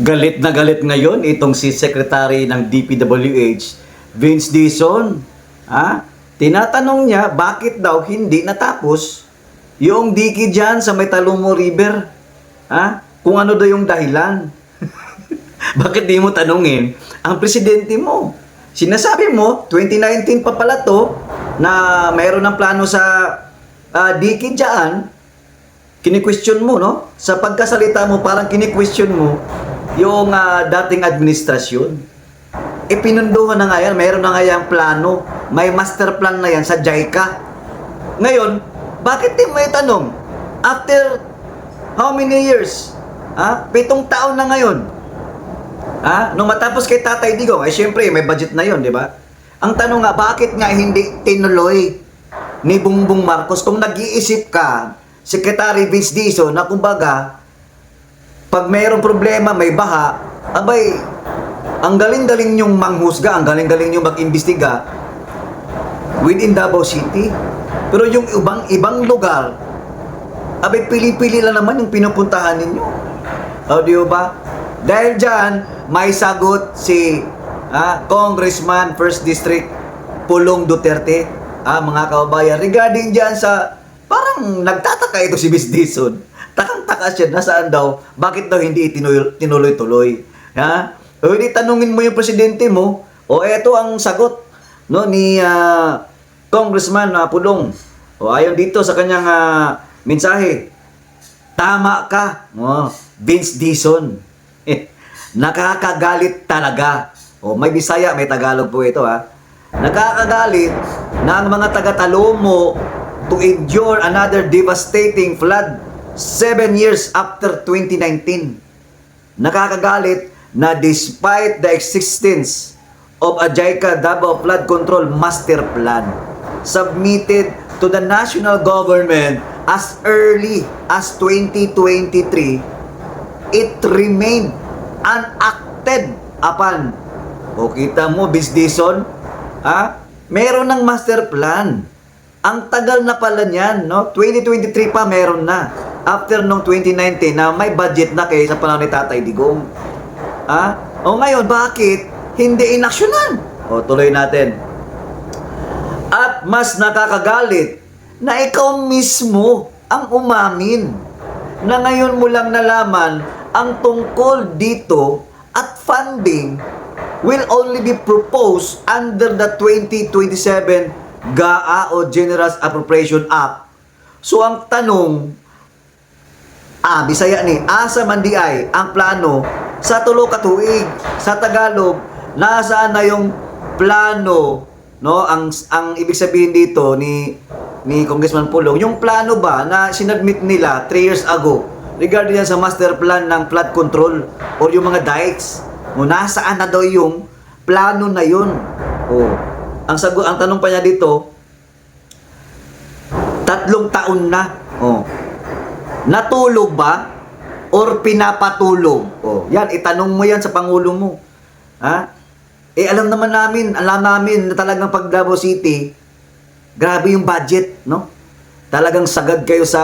Galit na galit ngayon itong si Secretary ng DPWH, Vince Dizon. Tinatanong niya bakit daw hindi natapos yung diki dyan sa may Talumo River. Kung ano daw yung dahilan. Bakit di mo tanungin ang presidente mo? Sinasabi mo, 2019 pa pala to, na mayroon ng plano sa diki dyan. Kini-question mo, no? Sa pagkasalita mo, parang kini-question mo yung dating administrasyon. Pinunduhan na nga yan, mayroon na nga yung plano. May master plan na yan sa JICA. Ngayon, bakit di mo itanong? After how many years? 7 taon na ngayon. Nung matapos kay Tatay Digong, syempre, may budget na yon, di ba? Ang tanong nga, bakit nga hindi tinuloy ni Bongbong Marcos? Kung nag-iisip ka, Secretary Vince Dizon, na kumbaga, pag mayroong problema, may baha, abay, ang galing-galing nyong manghusga, ang galing-galing nyong mag-imbestiga within Davao City. Pero yung ibang lugar, abay, pili-pili lang naman yung pinupuntahan ninyo. Di ba? Dahil dyan, may sagot si Congressman 1st District Pulong Duterte, mga kababayan, regarding dyan sa, parang nagtataka ito si Vince Dizon. Takang-taka siya, nasaan daw, bakit daw hindi tinuloy-tuloy. O hindi tanungin mo yung presidente mo, eto ang sagot, no, ni Congressman Pulong. Ayon dito sa kanyang mensahe, tama ka, Vince Dizon. Nakakagalit talaga. May Bisaya, may Tagalog po ito, Nakakagalit na ang mga taga-Talumo to endure another devastating flood 7 years after 2019. Nakakagalit na despite the existence of a JICA Davao Flood Control Master Plan submitted to the national government as early as 2023, it remained unacted upon. Kita mo, Vince Dizon, meron ng master plan. Ang tagal na pala niyan, no? 2023 pa meron na. After nung 2019 na may budget na kayo sa panahon ni Tatay Digong. Ngayon, bakit hindi inaksyonan? Tuloy natin. At mas nakakagalit na ikaw mismo ang umamin na ngayon mo lang nalaman ang tungkol dito at funding will only be proposed under the 2027 GAA o General Appropriation Act. So ang tanong, Bisaya ni, asa man di ay ang plano sa tulo ka tuig. Sa Tagalog, nasaan na yung plano, no? Ang ibig sabihin dito ni Congressman Pulong, yung plano ba na sinadmit nila 3 years ago regarding yan sa master plan ng flood control or yung mga dikes. Nasaan na daw yung plano na yun? Ang tanong pa niya dito, 3 taon na. Natulog ba or pinapatulog? Yan, itanong mo yan sa Pangulo mo. Alam namin na talagang pag Davao City, grabe yung budget, no? Talagang sagad kayo sa,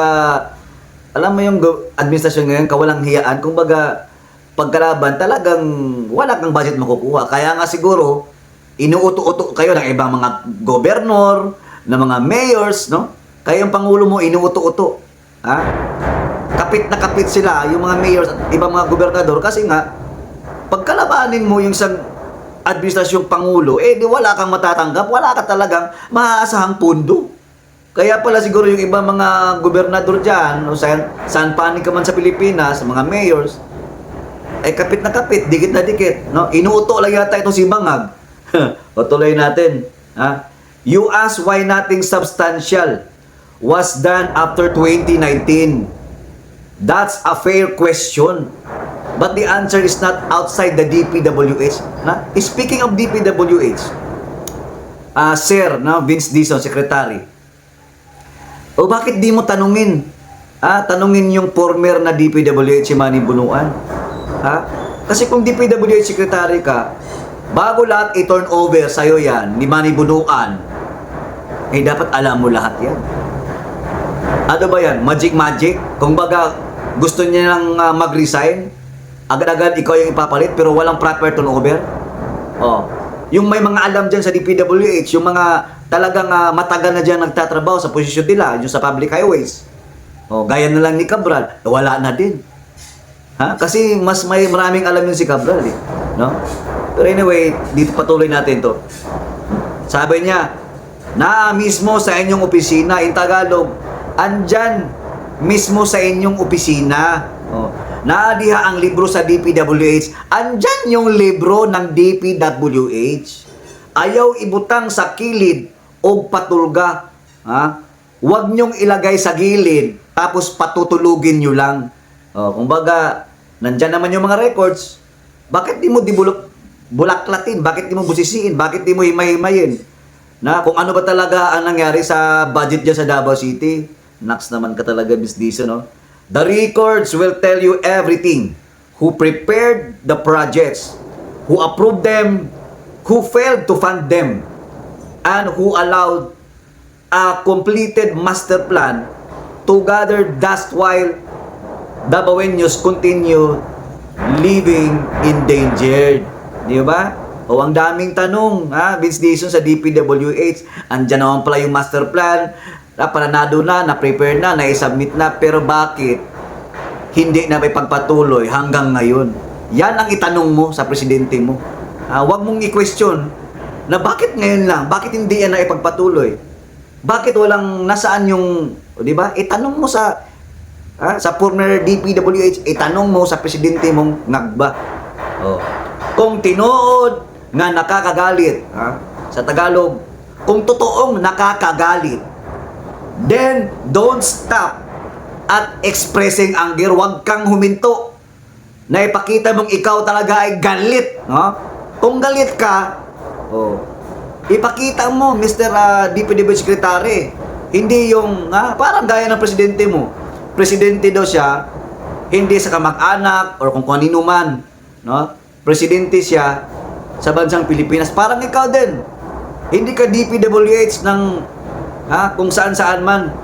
alam mo yung administrasyon ngayon, kawalang hiyaan. Kumbaga, pagkalaban, talagang wala kang budget makukuha. Kaya nga siguro, inuuto-uto kayo ng ibang mga gobernor, ng mga mayors, no? Kaya yung Pangulo mo, inuuto-uto. Kapit na kapit sila, yung mga mayors at ibang mga gobernador, kasi nga, pagkalabanin mo yung isang administrasyong Pangulo, di wala kang matatanggap, wala ka talagang maaasahang pundo. Kaya pala siguro yung ibang mga gobernador dyan, o saan panig ka man sa Pilipinas, mga mayors, kapit na kapit, dikit na dikit, no? Inuuto lang yata ito si Bangag. Tuloy natin. You ask why nothing substantial was done after 2019. That's a fair question. But the answer is not outside the DPWH. Speaking of DPWH, Sir, Vince Dizon, Secretary, bakit di mo tanungin? Tanungin yung former na DPWH si Manny Bunuan. Kasi kung DPWH Secretary ka, bago lahat i-turn over sa'yo yan, ni Manny Bunuan, dapat alam mo lahat yan. Ano ba yan? Magic? Kung baga, gusto niya nang mag-resign, agad-agad ikaw yung ipapalit pero walang proper turnover. Oh. Yung may mga alam dyan sa DPWH, yung mga talagang matagal na dyan nagtatrabaho sa posisyon nila, yung sa public highways. Oh, gaya na lang ni Cabral, wala na din. Ha? Kasi mas maraming alam yun si Cabral, eh. No? Pero anyway, dito patuloy natin to. Sabi niya, na mismo sa inyong opisina, in Tagalog, andyan mismo sa inyong opisina. Oh. Naadiha ang libro sa DPWH, andyan yung libro ng DPWH. Ayaw ibutang sa kilid o patulga. Ha? Huwag nyong ilagay sa gilid, tapos patutulugin nyo lang. Oh, kumbaga, nandyan naman yung mga records. Bakit di mo bulaklatin? Bakit di mo busisiin? Bakit di mo himay-himayin? Na kung ano ba talaga ang nangyari sa budget dyan sa Davao City? Naks naman ka talaga, Miss Dizon, no? The records will tell you everything. Who prepared the projects, who approved them, who failed to fund them, and who allowed a completed master plan to gather dust while Davaoenos continue living endangered. Di ba? O ang daming tanong, Vince Dizon sa DPWH, andyan naman pala yung master plan, pananado na, na-prepare na, na-submit na, pero bakit hindi na may pagpatuloy hanggang ngayon? Yan ang itanong mo sa presidente mo. Huwag mong i-question na bakit ngayon lang, bakit hindi yan na ipagpatuloy? Bakit walang nasaan yung, di ba? Itanong mo sa former DPWH, itanong mo sa presidente mong ngagba. Oh. Kung tinuod nga nakakagalit, sa Tagalog, kung totoong nakakagalit, then don't stop at expressing anger. Huwag kang huminto na ipakita mong ikaw talaga ay galit. No? Kung galit ka, ipakita mo, Mr. DPWH Secretary. Hindi yung, parang gaya ng presidente mo. Presidente daw siya, hindi sa kamag-anak or kung kanino man. No? Presidente siya sa bansang Pilipinas. Parang ikaw din. Hindi ka DPWH ng kung saan-saan man.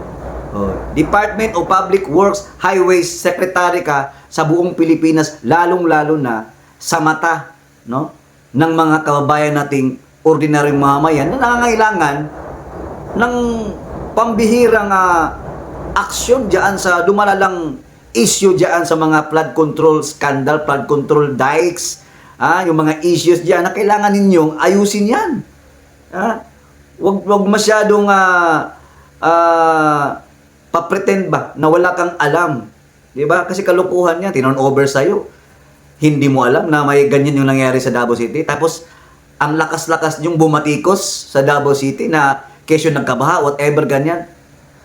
Department of Public Works, Highways Secretary ka sa buong Pilipinas, lalong-lalo na sa mata, no, ng mga kababayan nating ordinaryong mamamayan na nangangailangan ng pambihirang aksyon diyan sa lumalalang issue diyan sa mga flood control scandal, flood control dikes, yung mga issues diyan na kailangan ninyong ayusin yan. Wag masyadong pa-pretend ba na wala kang alam. 'Di ba? Kasi kalukuhan 'yan, tinon over sa iyo. Hindi mo alam na may ganyan yung nangyari sa Davao City. Tapos ang lakas-lakas yung bumatikos sa Davao City na kesyo nagkabaha, whatever ganyan.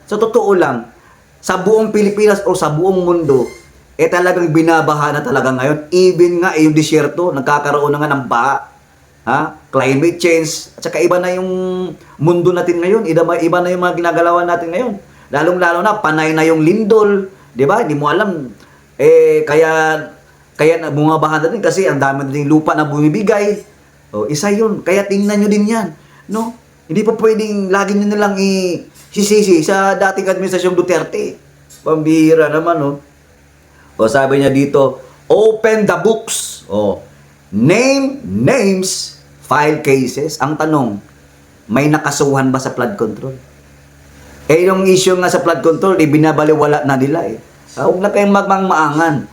So totoo lang, sa buong Pilipinas o sa buong mundo, talagang binabaha na talaga ngayon. Even nga yung disyerto, nagkakaroon na nga ng baha. Climate change, at saka iba na yung mundo natin ngayon, iba na yung mga ginagalawan natin ngayon. Lalong-lalo na, panay na yung lindol, di ba? Hindi mo alam, kaya bumabaha na din kasi ang dami na din lupa na bumibigay. Isa yun, kaya tingnan nyo din yan. No? Hindi pa pwedeng lagi nyo nilang isisisi sa dating administrasyong Duterte. Pambihira naman, no? Sabi niya dito, open the books. Name names, file cases. Ang tanong, may nakasuhan ba sa flood control? Yung issue nga sa flood control, binabaliwala na nila. Huwag na kayong magmangmaangan.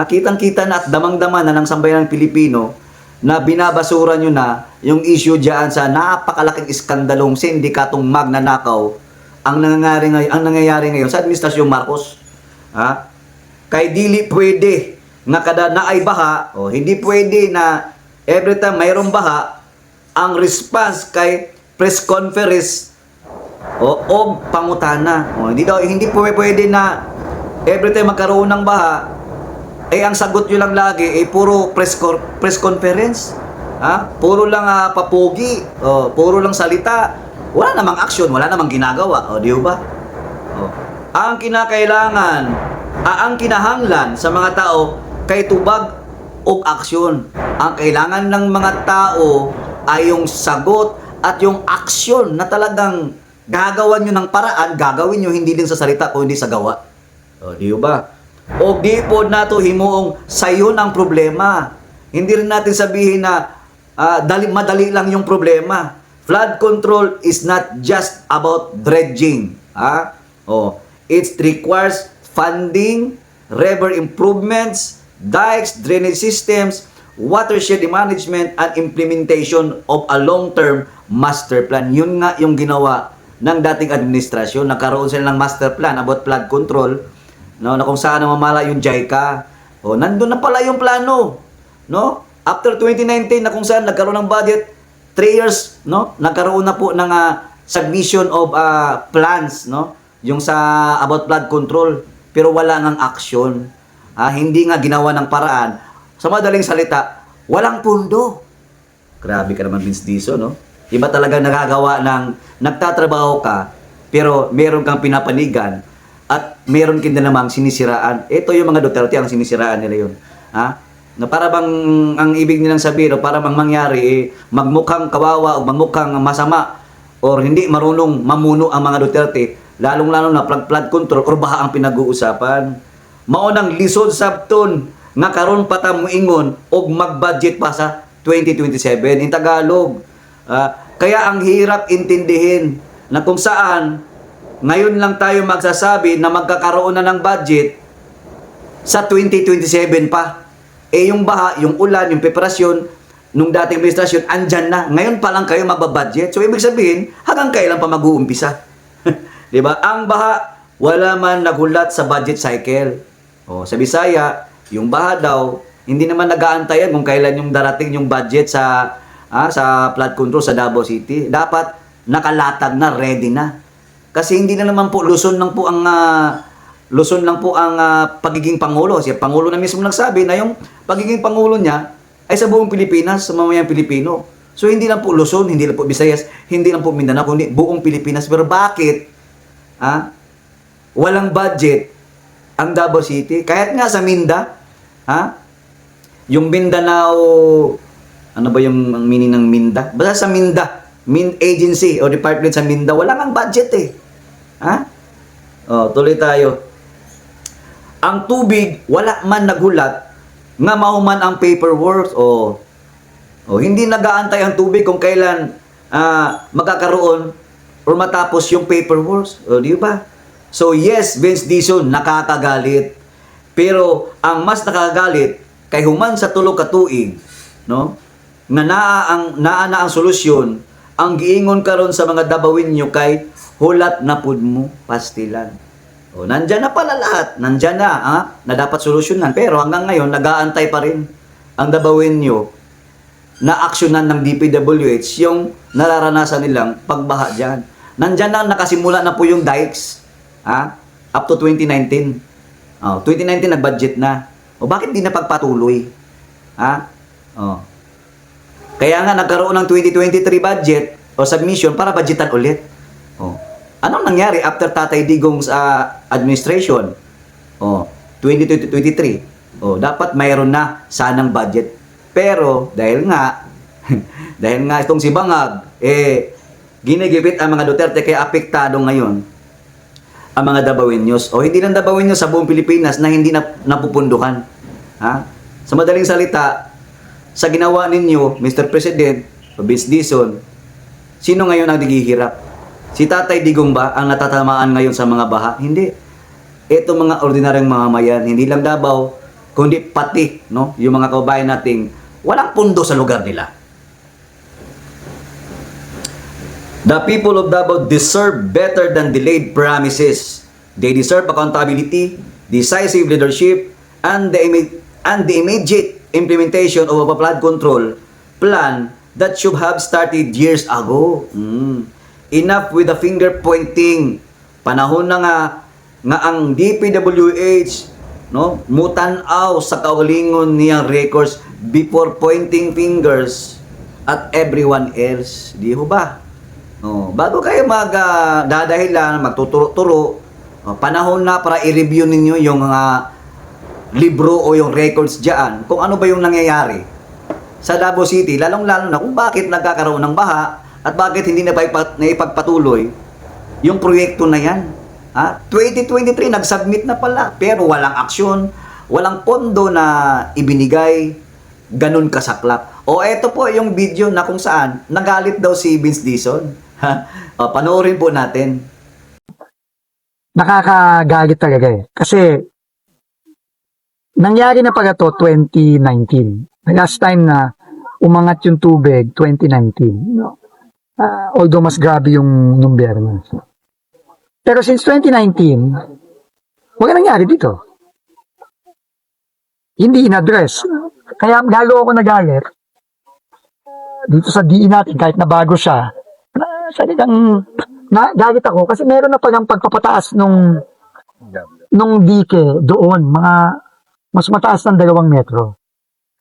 Kitang-kita na at damang-dama na ng sambayan ng Pilipino na binabasura nyo na yung issue dyan sa napakalaking iskandalong sindikatong magnanakaw ang nangyayari ngayon sa Administrasyong Marcos. Kay dili pwede nga kada na ay baha, hindi pwede na every time mayroong baha, ang response kay press conference o pangutana. Hindi pwede na every time magkaroon ng baha, ang sagot nyo lang lagi puro press conference. Puro lang papugi, puro lang salita. Wala namang action, wala namang ginagawa. Di ba? Ang kinakailangan, ang kinahanglan sa mga tao kay tubag o aksyon. Ang kailangan ng mga tao ay yung sagot at yung aksyon na talagang gagawan nyo ng paraan, gagawin nyo hindi din sa salita kundi sa gawa. Di ba? O di po nato himuong sayon ang problema. Hindi rin natin sabihin na madali lang yung problema. Flood control is not just about dredging. It requires funding, river improvements, dikes, drainage systems, watershed management, and implementation of a long-term master plan. Yun nga yung ginawa ng dating administrasyon. Nagkaroon sila ng master plan about flood control, no, na kung saan namamala yung JICA. Nandun na pala yung plano, no? After 2019 na kung saan nagkaroon ng budget, 3 years, no? Nagkaroon na po ng submission of plans, no? Yung sa about flood control, pero wala ngang action. Hindi nga ginawa ng paraan. Sa madaling salita, walang pundo. Grabe ka naman, Vince Dizon, no? Iba talaga nagagawa ng nagtatrabaho ka, pero meron kang pinapanigan at meron kin din namang sinisiraan. Ito yung mga Duterte ang sinisiraan nila yun. Na para bang ang ibig nilang sabihin, o para bang mangyari, magmukhang kawawa o magmukhang masama or hindi marunong mamuno ang mga Duterte, lalong-lalo na flood control or baha ang pinag-uusapan. Maunang lisod sabton nga karon pa ta moingon og mag-budget pa sa 2027 in Tagalog. Kaya ang hirap intindihin na kung saan ngayon lang tayo magsasabi na magkakaroon na ng budget sa 2027 pa. Yung baha, yung ulan, yung preparasyon nung dating administrasyon andyan na. Ngayon pa lang kayo magbabudget. So ibig sabihin, hanggang kailan pa mag-uumpisa? 'Di ba? Ang baha wala man nagulat sa budget cycle. Sa Bisaya, yung baha daw hindi naman nag-aantayan kung kailan yung darating yung budget sa flood control sa Davao City. Dapat nakalatag na, ready na. Kasi hindi na naman po Luzon lang po ang pagiging pangulo. Si pangulo na mismo nagsabi na yung pagiging pangulo niya ay sa buong Pilipinas, sa mamayang Pilipino. So hindi lang po Luzon, hindi lang po Visayas, hindi lang po Mindanao, kundi buong Pilipinas. Pero bakit walang budget ang Davao City? Kahit nga sa Minda, yung Mindanao, ano ba yung meaning ng Minda? Basta sa Minda, agency o department sa Minda, wala kang budget eh. Tuloy tayo. Ang tubig, wala man nagulat nga mahuman ang paperwork hindi nag-aantay ang tubig kung kailan magkakaroon or matapos yung paperwork. Di ba? So yes, Vince Dizon, nakakagalit. Pero ang mas nakakagalit kay human sa tulo ka tuig, no? Nga naa ang solusyon, ang giingon karon sa mga Dabawinyo kay hulat na pud mo pastilan. Nandyan na pala lahat, nandyan na dapat solusyonan, pero hanggang ngayon nag-aantay pa rin ang Dabawinyo na aksyonan ng DPWH yung nararanasan nilang pagbaha dyan. Nandyan na, nakasimula na po yung dikes up to 2019. 2019 nag-budget na. Bakit di na pagpatuloy? Kaya nga nagkaroon ng 2023 budget o submission para budgetan ulit. Anong nangyari after Tatay Digong's administration? 2023. Dapat mayroon na sanang budget. Pero dahil nga itong si Bangag ginigipit ang mga Duterte kaya apektado ngayon ang mga Dabawenyos. Hindi lang Dabawenyos sa buong Pilipinas na hindi napupunduhan. Sa madaling salita, sa ginawa ninyo, Mr. President, Vince Dizon, sino ngayon ang naghihirap? Si Tatay Digong ba ang natatamaan ngayon sa mga baha? Hindi. Ito mga ordinaryong mamamayan, hindi lang Davao, kundi pati, no, yung mga kababayan nating walang pundo sa lugar nila. The people of Davao deserve better than delayed promises. They deserve accountability, decisive leadership, and the immediate implementation of a flood control plan that should have started years ago. Enough with the finger pointing. Panahon na nga ang DPWH, no, mutanaw sa kaugalingon niyang records before pointing fingers at everyone else. Di ho ba? Bago kayo dadahilan, magtuturo-turo, panahon na para i-review ninyo yung mga libro o yung records diyan kung ano ba yung nangyayari sa Davao City, lalong-lalo na kung bakit nagkakaroon ng baha at bakit hindi na ipagpatuloy yung proyekto na yan. 2023, nag-submit na pala. Pero walang aksyon, walang pondo na ibinigay, ganun kasaklap. O eto po yung video na kung saan nagalit daw si Vince Dizon. O, panoorin po natin. Nakakagalit talaga eh. Kasi, nangyari na pala to 2019. Last time na umangat yung tubig, 2019. No? Although mas grabe yung number na. Pero since 2019, wala nangyari dito. Hindi in-address. Kaya lalo ako nagalit dito sa DE natin, kahit na bago siya, saligang nagalit ako kasi meron na palang pagpapataas nung dike doon, mga mas mataas ng 2 metro.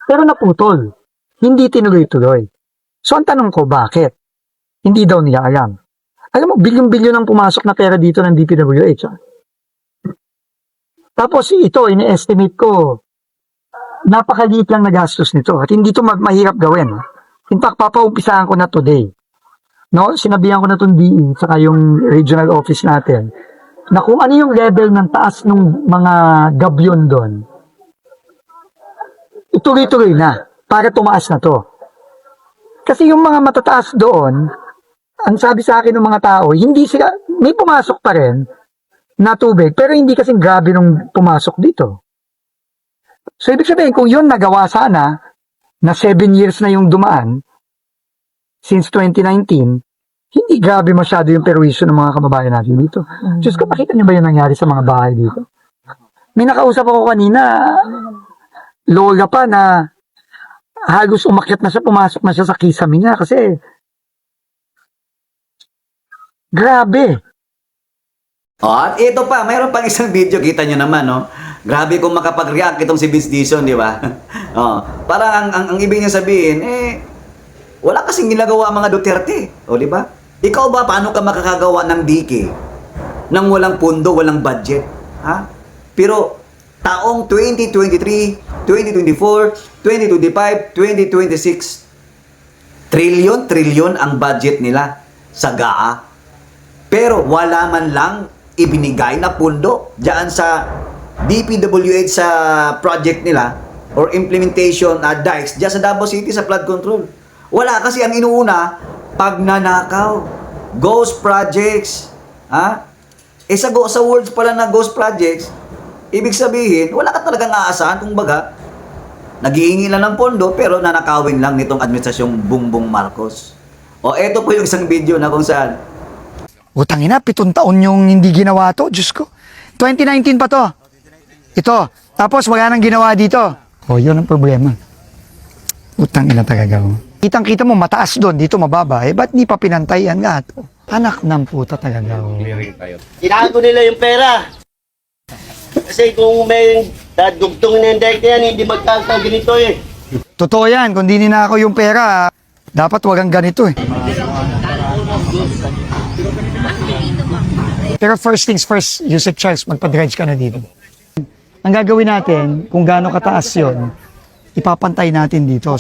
Pero naputol. Hindi tinuloy-tuloy. So ang tanong ko, bakit? Hindi daw niya alam. Alam mo, bilyon-bilyon ang pumasok na pera dito ng DPWH. Tapos ito, ini-estimate ko, napakaliit lang na gastos nito. At hindi ito mahirap gawin. In fact, papaumpisahan ko na today. No, sinabihan ko na itong DE, saka yung regional office natin, na kung ano yung level ng taas ng mga gabyon doon, ituloy-tuloy na, para tumaas na to. Kasi yung mga matataas doon, ang sabi sa akin ng mga tao, hindi sila, may pumasok pa rin na tubig, pero hindi kasing grabe nung pumasok dito. So, ibig sabihin, kung yun nagawa sana, na 7 years na yung dumaan, since 2019, hindi grabe masyado yung perwisyo ng mga kababayan natin dito. Diyos ko, makita niyo ba yung nangyari sa mga bahay dito? May nakausap ako kanina, lola pa na halos umakyat na siya, pumasok na siya sa kisame niya kasi grabe. At ito pa, mayroon pang isang video, kita nyo naman, no? Grabe kung makapag-react itong si Vince Dizon, di ba? Parang ang ibig niya sabihin, wala kasing ginagawa ang mga Duterte, o di ba? Ikaw ba, paano ka makakagawa ng dike nang walang pundo, walang budget? Pero taong 2023, 2024, 2025, 2026, trilyon ang budget nila sa GAA. Pero wala man lang ibinigay na pundo diyan sa DPWH sa project nila or implementation dikes diyan sa Davao City sa flood control. Wala kasi ang inuuna, pagnanakaw, ghost projects. Sa words pala na ghost projects, ibig sabihin, wala ka talagang aasahan. Kung baga, naghihingi lang ng pondo pero nanakawin lang nitong administrasyong Bongbong Marcos. O eto po yung isang video na kung saan Utang ina, 7 taon yung hindi ginawa to. Diyos ko. 2019 pa to. Ito. Tapos wala nang ginawa dito. O, yun ang problema. Utang ina talaga. Kitang-kita mo, mataas doon. Dito mababa. Ba't di pa pinantayan nga? Anak ng puta talaga. Tinago nila yung pera. Kasi kung may dugtong na yung dike na yan, hindi magkakaganito eh. Totoo yan. Kung di ninakaw yung pera, dapat wagang ganito eh. Pero first things first, Yusek Charles, magpa-dredge ka na dito. Ang gagawin natin, kung gaano kataas yun, ipapantay natin dito.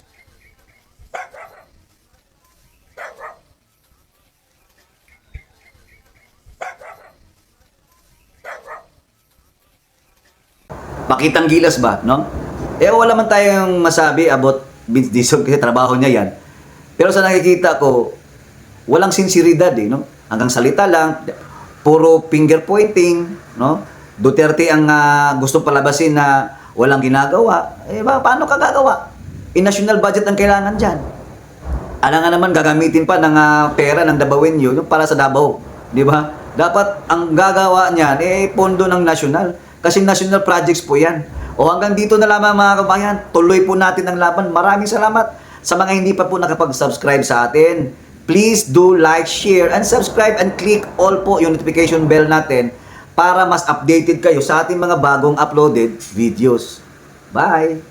pakitang gilas ba, no? Wala man tayong masabi about Vince Dizon kasi trabaho niya yan. Pero sa nakikita ko, walang sinseridad no? Hanggang salita lang, puro finger pointing, no? Duterte ang gusto palabasin na walang ginagawa. Paano ka gagawa? National budget ang kailangan dyan. Nga naman gagamitin pa ng pera ng Dabawenyo para sa Davao, di ba? Dapat ang gagawa niyan pondo ng national. Kasi national projects po yan. O hanggang dito na lamang mga kabayan, tuloy po natin ang laban. Maraming salamat sa mga hindi pa po nakapag-subscribe sa atin. Please do like, share, and subscribe and click all po yung notification bell natin para mas updated kayo sa ating mga bagong uploaded videos. Bye!